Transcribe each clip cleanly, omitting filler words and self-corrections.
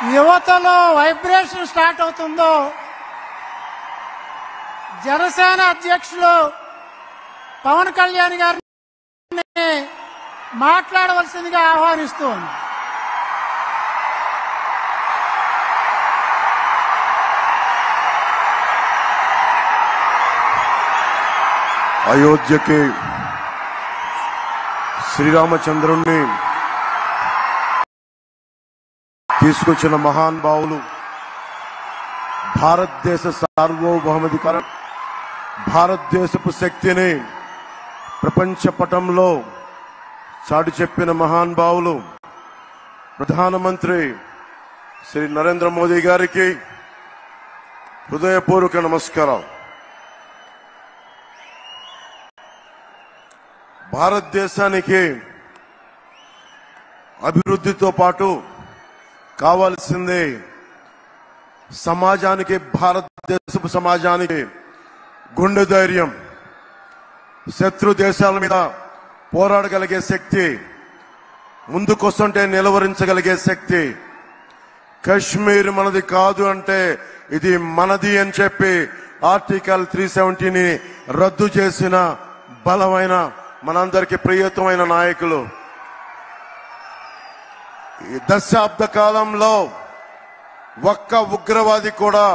యువతలో vibration start అవుతుందో జనసేన అధ్యక్షులు పవన్ కళ్యాణ్ గారిని మాట్లాడవలసిందిగా ఆహ్వానిస్తోంది. అయోధ్యకి శ్రీరామచంద్రుణ్ణి తీసుకొచ్చిన మహానుభావులు, భారతదేశ సార్వభౌమాధికారం, భారతదేశపు శక్తిని ప్రపంచ పటంలో చాటి చెప్పిన మహానుభావులు ప్రధానమంత్రి శ్రీ నరేంద్ర మోదీ గారికి హృదయపూర్వక నమస్కారం. భారతదేశానికి అభివృద్ధితో పాటు కావాల్సింది సమాజానికి, భారతదేశపు సమాజానికి గుండె ధైర్యం, శత్రు దేశాల మీద పోరాడగలిగే శక్తి, ముందుకొస్తుంటే నిలవరించగలిగే శక్తి. కశ్మీర్ మనది కాదు అంటే ఇది మనది అని చెప్పి ఆర్టికల్ 370ని రద్దు చేసిన బలమైన మనందరికీ ప్రియతమైన నాయకులు. ఈ దశాబ్ద కాలంలో ఒక్క ఉగ్రవాది కూడా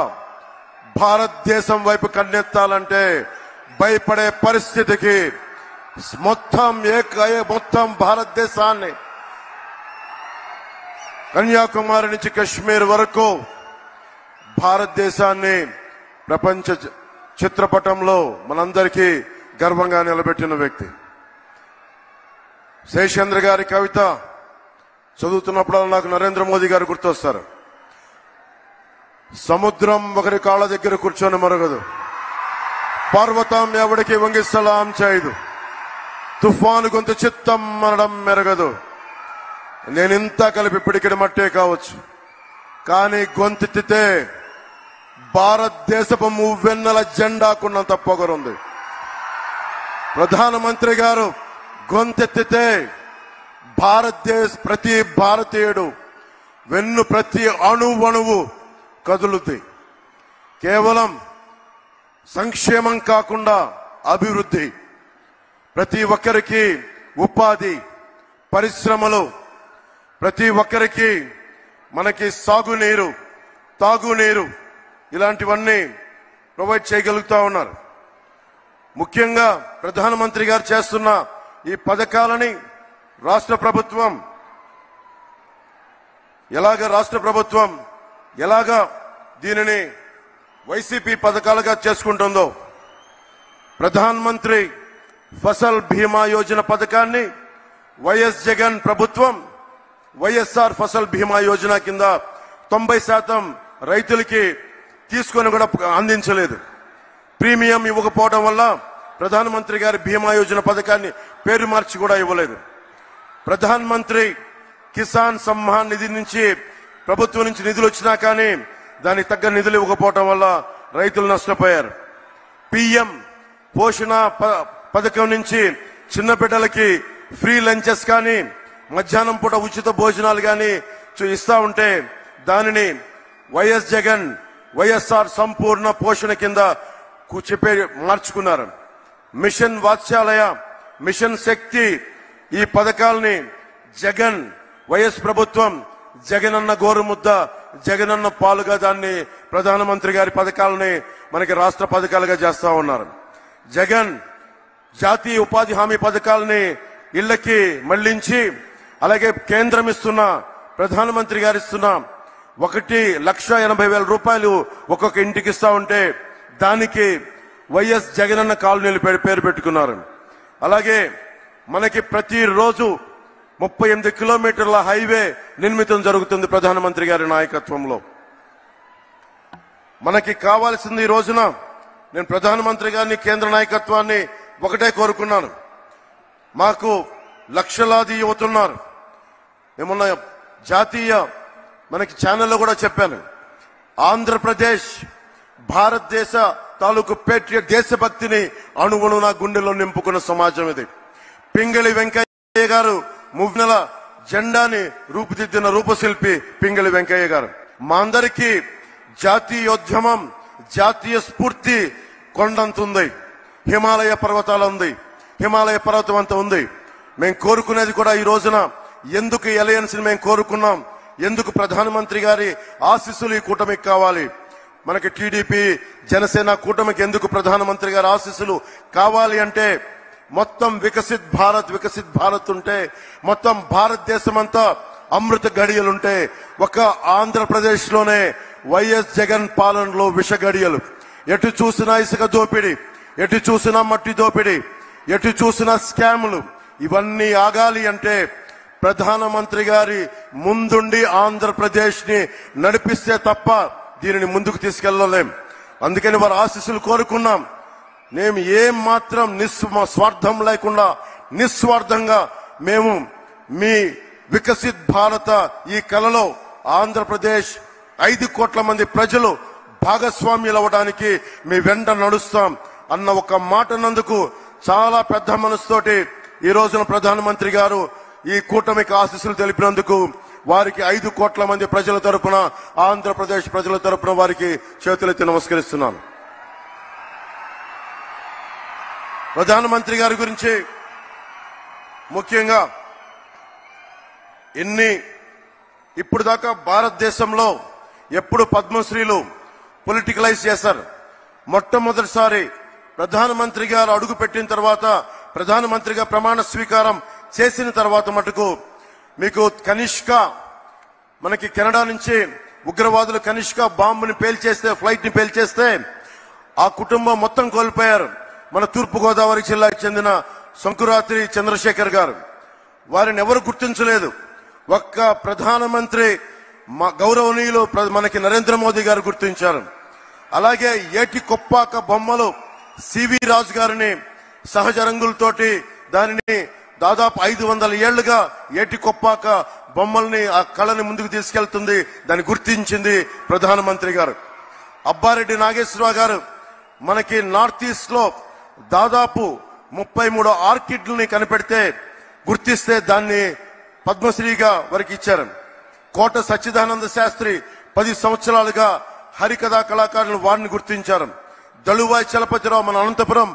భారతదేశం వైపు కన్నెత్తాలంటే భయపడే పరిస్థితికి మొత్తం భారతదేశాన్ని కన్యాకుమారి నుంచి కశ్మీర్ వరకు భారతదేశాన్ని ప్రపంచ చిత్రపటంలో మనందరికీ గర్వంగా నిలబెట్టిన వ్యక్తి. శేషేంద్ర గారి కవిత చదువుతున్నప్పుడు నాకు నరేంద్ర మోదీ గారు గుర్తొస్తారు. సముద్రం ఒకరి కాళ్ళ దగ్గర కూర్చొని మరగదు, పర్వతం ఎవడికి వంగి సలాం చేయదు, తుఫాను గొంతు చిత్తం మనడం మెరగదు. నేనింత కలిపి పిడికిడి మట్టే కావచ్చు, కానీ గొంతెత్తితే భారతదేశపు మువ్వెన్నెల జెండాకున్నంత పొగరుంది. ప్రధానమంత్రి గారు గొంతెత్తితే ప్రతి భారతీయుడు ప్రతి అణువణువు కదులుతాయి. కేవలం సంక్షేమం కాకుండా అభివృద్ధి, ప్రతి ఒక్కరికి ఉపాధి, పరిశ్రమలు, ప్రతి ఒక్కరికి మనకి సాగునీరు, తాగునీరు ఇలాంటివన్నీ ప్రొవైడ్ చేయగలుగుతా ఉన్నారు. ముఖ్యంగా ప్రధానమంత్రి గారు చేస్తున్న ఈ పథకాలని రాష్ట్ర ప్రభుత్వం ఎలాగా దీనిని వైసీపీ పథకాలుగా చేసుకుంటుందో, ప్రధానమంత్రి ఫసల్ బీమా యోజన పథకాన్ని వైఎస్ జగన్ ప్రభుత్వం వైఎస్ఆర్ ఫసల్ బీమా యోజన కింద 90% రైతులకి తీసుకొని కూడా అందించలేదు. ప్రీమియం ఇవ్వకపోవడం వల్ల ప్రధానమంత్రి గారి బీమా యోజన పథకాన్ని పేరు మార్చి కూడా ఇవ్వలేదు. ప్రధానమంత్రి కిసాన్ సమ్మాన్ నిధి నుంచి ప్రభుత్వం నుంచి నిధులు వచ్చినా కానీ దానికి తగ్గ నిధులు ఇవ్వకపోవడం వల్ల రైతులు నష్టపోయారు. పిఎం పోషణ పథకం నుంచి చిన్న బిడ్డలకి ఫ్రీ లంచెస్ కానీ, మధ్యాహ్నం పూట ఉచిత భోజనాలు కానీ ఇస్తా ఉంటే దానిని వైఎస్ జగన్ వైఎస్ఆర్ సంపూర్ణ పోషణ కింద మార్చుకున్నారు. మిషన్ వాత్సల్య, మిషన్ శక్తి ఈ పథకాలని జగన్ వైఎస్ ప్రభుత్వం జగనన్న గోరుముద్ద, జగనన్న పాలుగా దాన్ని ప్రధానమంత్రి గారి పథకాలని మనకి రాష్ట్ర పథకాలుగా చేస్తా ఉన్నారు. జగన్ జాతీయ ఉపాధి హామీ పథకాలని ఇళ్లకి మళ్లించి, అలాగే కేంద్రం ఇస్తున్న, ప్రధానమంత్రి గారు ఇస్తున్న 1,80,000 రూపాయలు ఒక్కొక్క ఇంటికి ఇస్తా ఉంటే దానికి వైఎస్ జగనన్న కాలనీలు పేరు పెట్టుకున్నారు. అలాగే మనకి ప్రతిరోజు 38 కిలోమీటర్ల హైవే నిర్మితం జరుగుతుంది ప్రధానమంత్రి గారి నాయకత్వంలో. మనకి కావాల్సింది ఈ రోజున నేను ప్రధానమంత్రి గారిని, కేంద్ర నాయకత్వాన్ని ఒకటే కోరుకున్నాను. మాకు లక్షలాది యువతున్నారు. ఏమన్నా జాతీయ మనకి ఛానల్లో కూడా చెప్పాను, ఆంధ్రప్రదేశ్ భారతదేశ తాలూకు పేట్రియట్ దేశభక్తిని అణువును నా గుండెలో నింపుకున్న సమాజం ఇది. పింగళి వెంకయ్య గారు మువ్వెన్నెల జెండాని రూపుదిద్దిన రూపశిల్పి పింగళి వెంకయ్య గారు. మా అందరికీ జాతీయోద్యమం, జాతీయ స్ఫూర్తి కొండంత ఉంది, హిమాలయ పర్వతాల ఉంది, హిమాలయ పర్వతం అంత ఉంది. మేము కోరుకునేది కూడా ఈ రోజున ఎందుకు అలయన్స్ ని మేము కోరుకున్నాం, ఎందుకు ప్రధానమంత్రి గారి ఆశీస్సులు ఈ కూటమికి కావాలి, మనకి టీడీపీ జనసేన కూటమికి ఎందుకు ప్రధానమంత్రి గారి ఆశీస్సులు కావాలి అంటే, మొత్తం వికసిత్ భారత్ ఉంటే, మొత్తం భారతదేశం అంతా అమృత గడియలుంటే, ఒక ఆంధ్రప్రదేశ్ లోనే వైఎస్ జగన్ పాలనలో విష గడియలు. ఎటు చూసినా ఇసుక దోపిడీ, ఎటు చూసినా మట్టి దోపిడీ, ఎటు చూసినా స్కాములు. ఇవన్నీ ఆగాలి అంటే ప్రధానమంత్రి గారి ముందుండి ఆంధ్రప్రదేశ్ ని నడిపిస్తే తప్ప దీనిని ముందుకు తీసుకెళ్లలేం. అందుకని వారి ఆశీస్సులు కోరుకున్నాం. మేము ఏం మాత్రం స్వార్థం లేకుండా నిస్వార్థంగా మేము మీ వికసిత్ భారత ఈ కలలో ఆంధ్రప్రదేశ్ 5 కోట్ల మంది ప్రజలు భాగస్వామ్యులు అవ్వడానికి మీ వెంట నడుస్తాం అన్న ఒక మాట నందుకు చాలా పెద్ద మనసుతోటి ఈ రోజున ప్రధానమంత్రి గారు ఈ కూటమికి ఆశీస్సులు తెలిపినందుకు వారికి 5 కోట్ల మంది ప్రజల తరపున, ఆంధ్రప్రదేశ్ ప్రజల తరపున వారికి చేతులెత్తి నమస్కరిస్తున్నాను. ప్రధానమంత్రి గారి గురించి ముఖ్యంగా ఇప్పుడు దాకా భారతదేశంలో ఎప్పుడు పద్మశ్రీలు పొలిటికలైజ్ చేశారు. మొట్టమొదటిసారి ప్రధానమంత్రి గారు అడుగు పెట్టిన తర్వాత, ప్రధానమంత్రిగా ప్రమాణ స్వీకారం చేసిన తర్వాత మటుకు మీకు కనిష్క, మనకి కెనడా నుంచి ఉగ్రవాదులు కనిష్క బాంబుని పేల్చేస్తే, ఫ్లైట్ ని పేల్చేస్తే ఆ కుటుంబం మొత్తం కోల్పోయారు. మన తూర్పుగోదావరి జిల్లాకు చెందిన శంకురాత్రి చంద్రశేఖర్ గారు, వారిని ఎవరు గుర్తించలేదు. ఒక్క ప్రధానమంత్రి గౌరవనీయులు మనకి నరేంద్ర మోదీ గారు గుర్తించారు. అలాగే ఏటి కొప్పాక బొమ్మలు సివి రాజు గారిని సహజ రంగులతోటి దానిని దాదాపు 500 ఏళ్లుగా ఏటి కొప్పాక బొమ్మల్ని, ఆ కళని ముందుకు తీసుకెళ్తుంది, దాన్ని గుర్తించింది ప్రధానమంత్రి గారు. అబ్బారెడ్డి నాగేశ్వరరావు గారు మనకి నార్త్ ఈస్ట్ లో దాదాపు 33 ఆర్కిడ్లని కనిపెడితే, గుర్తిస్తే దాన్ని పద్మశ్రీగా వారికి ఇచ్చారు. కోట సచ్చిదానంద శాస్త్రి 10 సంవత్సరాలుగా హరికథా కళాకారులు వారిని గుర్తించారు. దళువాయి చలపతిరావు మన అనంతపురం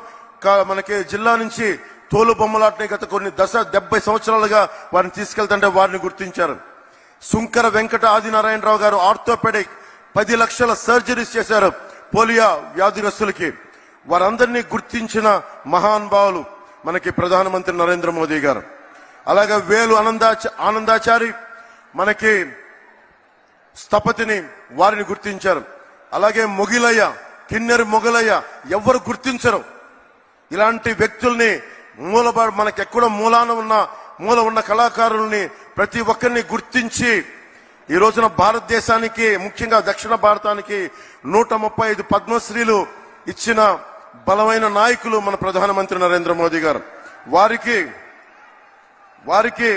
మనకి జిల్లా నుంచి తోలు బొమ్మలాటని గత కొన్ని 70 సంవత్సరాలుగా వారిని తీసుకెళ్తుంటే వారిని గుర్తించారు. సుంకర వెంకట ఆదినారాయణరావు గారు ఆర్థోపెడిక్ 10 లక్షల సర్జరీస్ చేశారు పోలియో వ్యాధిగ్రస్తులకి. వారందరినీ గుర్తించిన మహానుభావులు మనకి ప్రధానమంత్రి నరేంద్ర మోదీ గారు. అలాగే వేలు ఆనందాచారి మనకి స్థపతిని, వారిని గుర్తించారు. అలాగే మొగిలయ్య, కిన్నెర మొగలయ్య ఎవరు గుర్తించరు. ఇలాంటి వ్యక్తుల్ని మనకెక్కడ మూల ఉన్న కళాకారుల్ని ప్రతి ఒక్కరిని గుర్తించి ఈ రోజున భారతదేశానికి, ముఖ్యంగా దక్షిణ భారతానికి 135 పద్మశ్రీలు ఇచ్చిన బలమైన నాయకులు మన ప్రధానమంత్రి నరేంద్ర మోదీ గారు. వారికి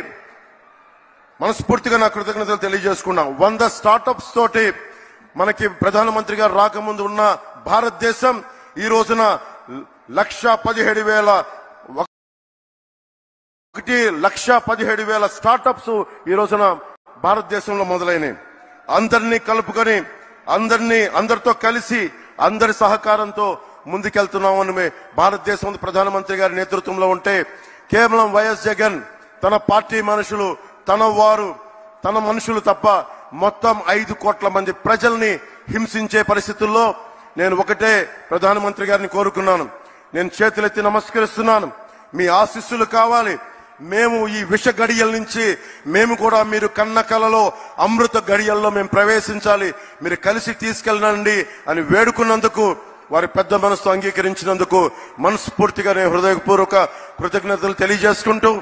మనస్ఫూర్తిగా నా కృతజ్ఞతలు తెలియజేసుకున్నాం. 100 స్టార్టప్స్ తోటి మనకి ప్రధానమంత్రి గారు రాకముందు ఉన్న భారతదేశం ఈ రోజున 1,17,000 స్టార్టప్స్ ఈ రోజున భారతదేశంలో మొదలైనవి. అందరినీ కలుపుకొని, అందరితో కలిసి, అందరి సహకారంతో ముందుకెళ్తున్నామని భారతదేశం ప్రధానమంత్రి గారి నేతృత్వంలో ఉంటే, కేవలం వైఎస్ జగన్ తన పార్టీ మనుషులు, తన మనుషులు తప్ప మొత్తం 5 కోట్ల మంది ప్రజల్ని హింసించే పరిస్థితుల్లో నేను ఒకటే ప్రధానమంత్రి గారిని కోరుకున్నాను. నేను చేతులెత్తి నమస్కరిస్తున్నాను. మీ ఆశీస్సులు కావాలి. మేము ఈ విష గడియల నుంచి మేము కూడా మీరు కన్న కలలో అమృత గడియల్లో మేము ప్రవేశించాలి, మీరు కలిసి తీసుకెళ్ళండి అని వేడుకున్నందుకు, వారి పెద్ద మనసుతో అంగీకరించినందుకు మనస్ఫూర్తిగా నేను హృదయపూర్వక కృతజ్ఞతలు తెలియజేసుకుంటూ,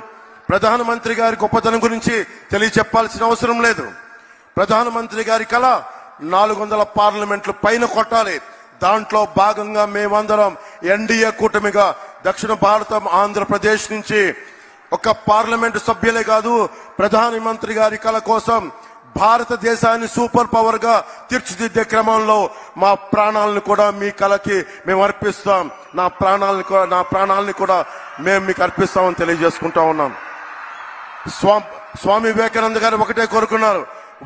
ప్రధానమంత్రి గారి గొప్పతనం గురించి తెలియచెప్పాల్సిన అవసరం లేదు. ప్రధానమంత్రి గారి కళ 400 పార్లమెంట్లు పైన కొట్టాలి. దాంట్లో భాగంగా మేమందరం ఎన్డీఏ కూటమిగా దక్షిణ భారతం ఆంధ్రప్రదేశ్ నుంచి ఒక పార్లమెంటు సభ్యులే కాదు, ప్రధానమంత్రి గారి కళ కోసం భారతదేశాన్ని సూపర్ పవర్ గా తీర్చిదిద్దే క్రమంలో మా ప్రాణాలను కూడా మీ కళకి మేము అర్పిస్తాం. నా ప్రాణాలని కూడా మేము మీకు అర్పిస్తామని తెలియజేసుకుంటా ఉన్నాం. స్వామి వివేకానంద గారు ఒకటే కోరుకున్నారు,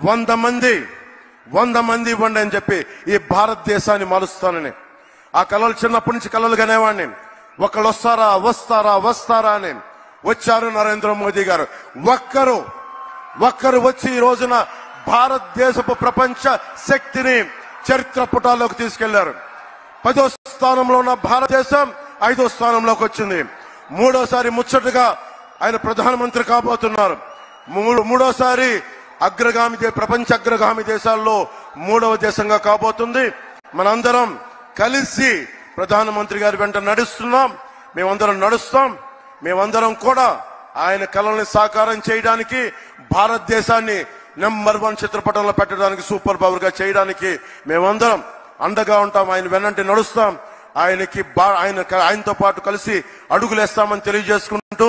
100 మంది ఇవ్వండి అని చెప్పి ఈ భారతదేశాన్ని మారుస్తానని. ఆ కళలు చిన్నప్పటి నుంచి కళలు కనేవాడిని. ఒకళ్ళు వస్తారా అని. వచ్చారు నరేంద్ర మోదీ గారు. ఒక్కరు వచ్చి ఈ రోజున భారతదేశపు ప్రపంచ శక్తిని చరిత్ర పుటాల్లోకి తీసుకెళ్లారు. 10వ స్థానంలో ఉన్న భారతదేశం 5వ స్థానంలోకి వచ్చింది. మూడోసారి ముచ్చటగా ఆయన ప్రధానమంత్రి కాబోతున్నారు. మూడోసారి ప్రపంచ అగ్రగామి దేశాల్లో 3వ దేశంగా కాబోతుంది. మనందరం కలిసి ప్రధానమంత్రి గారి వెంట నడుస్తున్నాం. మేమందరం నడుస్తాం. మేమందరం కూడా ఆయన కళల్ని సాకారం చేయడానికి, భారతదేశాన్ని నెంబర్ 1 చిత్రపటంలో పెట్టడానికి, సూపర్ పవర్ గా చేయడానికి మేమందరం అండగా ఉంటాం. ఆయన వెన్నంటి నడుస్తాం. ఆయనతో పాటు కలిసి అడుగులేస్తామని తెలియజేసుకుంటూ